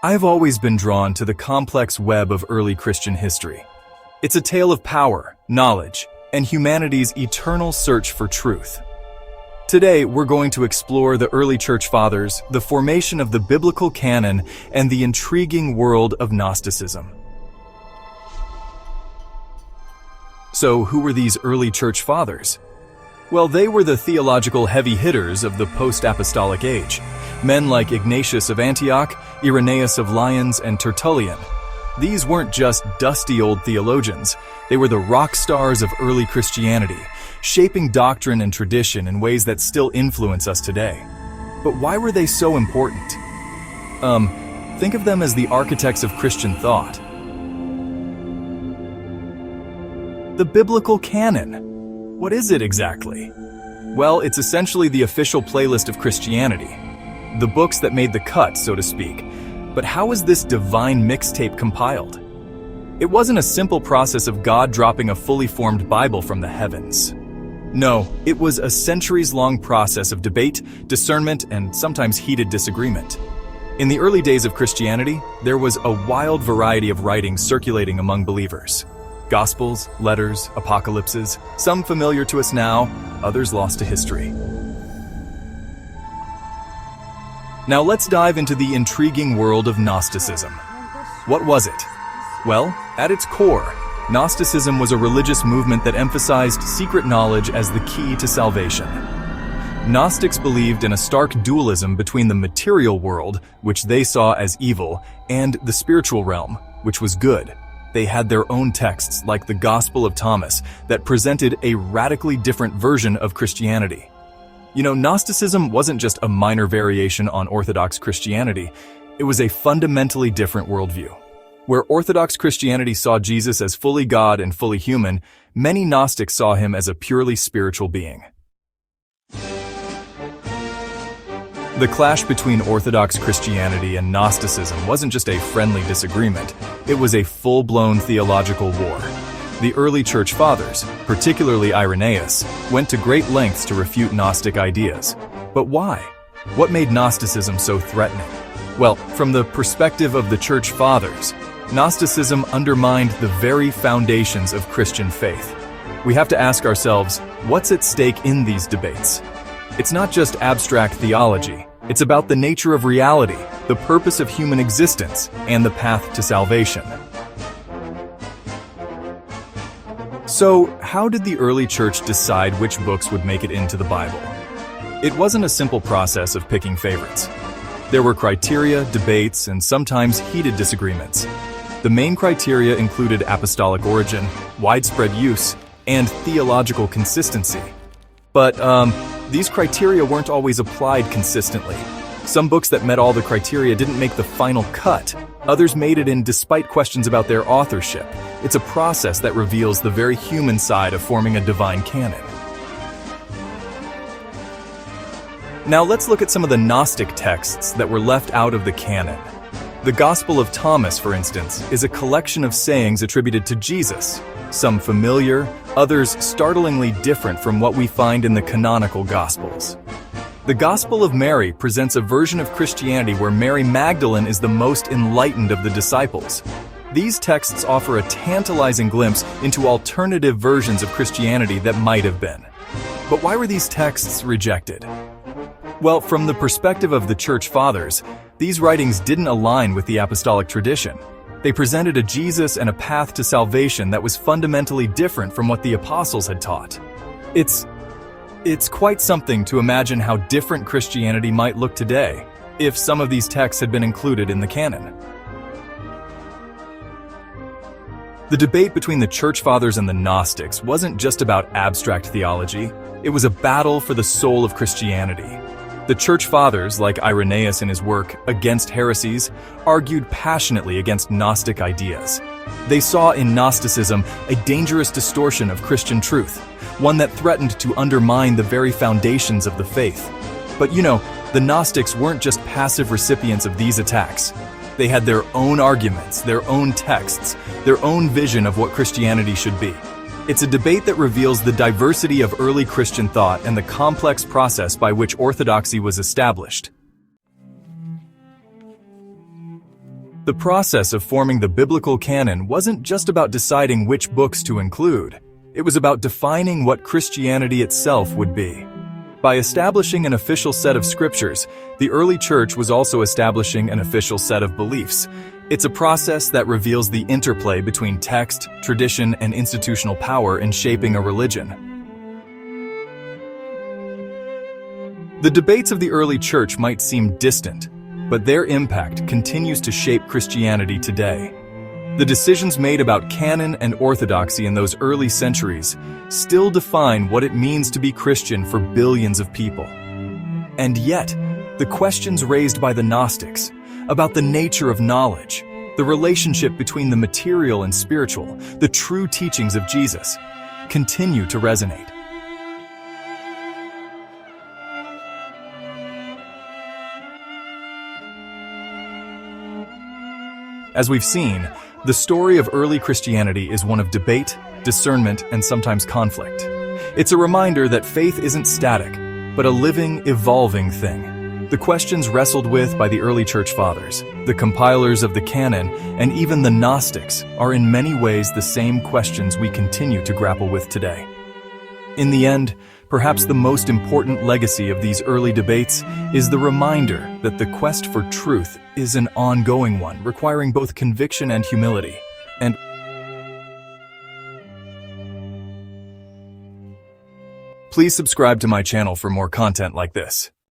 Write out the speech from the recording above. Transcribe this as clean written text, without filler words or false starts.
I've always been drawn to the complex web of early Christian history. It's a tale of power, knowledge, and humanity's eternal search for truth. Today, we're going to explore the early church fathers, the formation of the biblical canon, and the intriguing world of Gnosticism. So, who were these early church fathers? Well, they were the theological heavy hitters of the post-apostolic age. Men like Ignatius of Antioch, Irenaeus of Lyons, and Tertullian. These weren't just dusty old theologians. They were the rock stars of early Christianity, shaping doctrine and tradition in ways that still influence us today. But why were they so important? Think of them as the architects of Christian thought. The biblical canon. What is it exactly? Well, it's essentially the official playlist of Christianity. The books that made the cut, so to speak. But how was this divine mixtape compiled? It wasn't a simple process of God dropping a fully formed Bible from the heavens. No, it was a centuries-long process of debate, discernment, and sometimes heated disagreement. In the early days of Christianity, there was a wild variety of writings circulating among believers. Gospels, letters, apocalypses, some familiar to us now, others lost to history. Now let's dive into the intriguing world of Gnosticism. What was it? Well, at its core, Gnosticism was a religious movement that emphasized secret knowledge as the key to salvation. Gnostics believed in a stark dualism between the material world, which they saw as evil, and the spiritual realm, which was good. They had their own texts, like the Gospel of Thomas, that presented a radically different version of Christianity. You know, Gnosticism wasn't just a minor variation on Orthodox Christianity. It was a fundamentally different worldview. Where Orthodox Christianity saw Jesus as fully God and fully human, many Gnostics saw him as a purely spiritual being. The clash between Orthodox Christianity and Gnosticism wasn't just a friendly disagreement, it was a full-blown theological war. The early church fathers, particularly Irenaeus, went to great lengths to refute Gnostic ideas. But why? What made Gnosticism so threatening? Well, from the perspective of the church fathers, Gnosticism undermined the very foundations of Christian faith. We have to ask ourselves, what's at stake in these debates? It's not just abstract theology. It's about the nature of reality, the purpose of human existence, and the path to salvation. So, how did the early church decide which books would make it into the Bible? It wasn't a simple process of picking favorites. There were criteria, debates, and sometimes heated disagreements. The main criteria included apostolic origin, widespread use, and theological consistency. But these criteria weren't always applied consistently. Some books that met all the criteria didn't make the final cut. Others made it in despite questions about their authorship. It's a process that reveals the very human side of forming a divine canon. Now let's look at some of the Gnostic texts that were left out of the canon. The Gospel of Thomas, for instance, is a collection of sayings attributed to Jesus, some familiar, others startlingly different from what we find in the canonical Gospels. The Gospel of Mary presents a version of Christianity where Mary Magdalene is the most enlightened of the disciples. These texts offer a tantalizing glimpse into alternative versions of Christianity that might have been. But why were these texts rejected? Well, from the perspective of the Church Fathers, these writings didn't align with the apostolic tradition. They presented a Jesus and a path to salvation that was fundamentally different from what the apostles had taught. It's quite something to imagine how different Christianity might look today if some of these texts had been included in the canon. The debate between the Church Fathers and the Gnostics wasn't just about abstract theology, it was a battle for the soul of Christianity. The Church Fathers, like Irenaeus in his work Against Heresies, argued passionately against Gnostic ideas. They saw in Gnosticism a dangerous distortion of Christian truth, one that threatened to undermine the very foundations of the faith. But you know, the Gnostics weren't just passive recipients of these attacks. They had their own arguments, their own texts, their own vision of what Christianity should be. It's a debate that reveals the diversity of early Christian thought and the complex process by which orthodoxy was established. The process of forming the biblical canon wasn't just about deciding which books to include. It was about defining what Christianity itself would be. By establishing an official set of scriptures, the early church was also establishing an official set of beliefs. It's a process that reveals the interplay between text, tradition, and institutional power in shaping a religion. The debates of the early church might seem distant, but their impact continues to shape Christianity today. The decisions made about canon and orthodoxy in those early centuries still define what it means to be Christian for billions of people. And yet, the questions raised by the Gnostics about the nature of knowledge, the relationship between the material and spiritual, the true teachings of Jesus, continue to resonate. As we've seen, the story of early Christianity is one of debate, discernment, and sometimes conflict. It's a reminder that faith isn't static, but a living, evolving thing. The questions wrestled with by the early church fathers, the compilers of the canon, and even the Gnostics are in many ways the same questions we continue to grapple with today. In the end, perhaps the most important legacy of these early debates is the reminder that the quest for truth is an ongoing one, requiring both conviction and humility. And please subscribe to my channel for more content like this.